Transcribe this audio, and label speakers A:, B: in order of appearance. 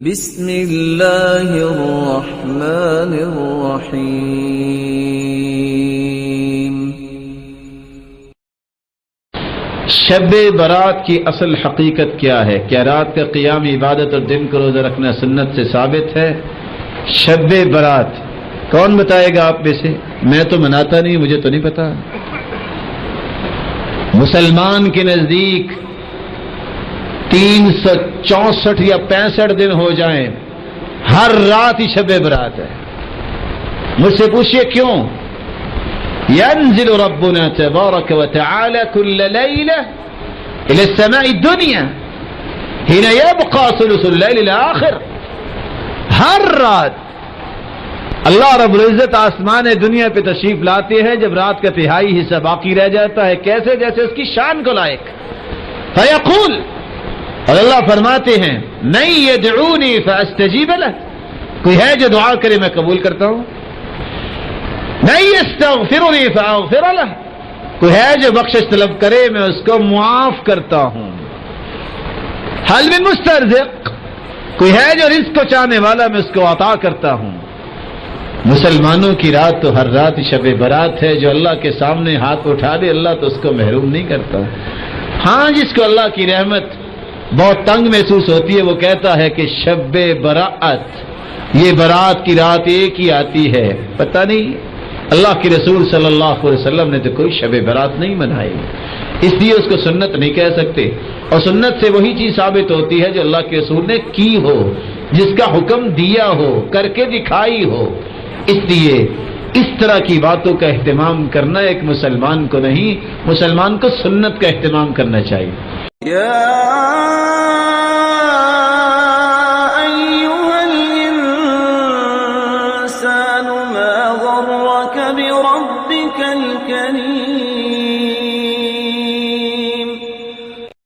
A: بسم اللہ الرحمن الرحیم۔
B: شب برات کی اصل حقیقت کیا ہے؟ کیا رات کا قیام عبادت اور دن کو روزہ رکھنا سنت سے ثابت ہے؟ شب برات کون بتائے گا آپ میں سے؟ میں تو مناتا نہیں، مجھے تو نہیں پتا۔ مسلمان کے نزدیک 364 یا 65 دن ہو جائیں، ہر رات ہی شب برات ہے۔ مجھ سے پوچھئے کیوں؟ ينزل ربنا تبارك وتعالى كل ليلة إلى السماء الدنيا حين يبقى ثلث الليل الآخر۔ ہر رات اللہ رب العزت آسمان دنیا پہ تشریف لاتے ہیں جب رات کا تہائی حصہ باقی رہ جاتا ہے، کیسے؟ جیسے اس کی شان کو لائق۔ فیقول، اور اللہ فرماتے ہیں من یدعونی فاستجیب لہ، کوئی ہے جو دعا کرے میں قبول کرتا ہوں۔ من یستغفرنی فاغفر لہ، کوئی ہے جو بخشش طلب کرے میں اس کو معاف کرتا ہوں۔ حل من مسترزق، کوئی ہے جو رزق کو چاہنے والا میں اس کو عطا کرتا ہوں۔ مسلمانوں کی رات تو ہر رات شب برات ہے۔ جو اللہ کے سامنے ہاتھ اٹھا دے اللہ تو اس کو محروم نہیں کرتا۔ ہاں، جس کو اللہ کی رحمت بہت تنگ محسوس ہوتی ہے وہ کہتا ہے کہ شب برات، یہ برات کی رات ایک ہی آتی ہے۔ پتہ نہیں، اللہ کے رسول صلی اللہ علیہ وسلم نے تو کوئی شب برات نہیں منائی، اس لیے اس کو سنت نہیں کہہ سکتے۔ اور سنت سے وہی چیز ثابت ہوتی ہے جو اللہ کے رسول نے کی ہو، جس کا حکم دیا ہو، کر کے دکھائی ہو۔ اس لیے اس طرح کی باتوں کا اہتمام کرنا ایک مسلمان کو نہیں، مسلمان کو سنت کا اہتمام کرنا چاہیے۔
A: یا ایھا الانسان ما غرک بربک الکریم۔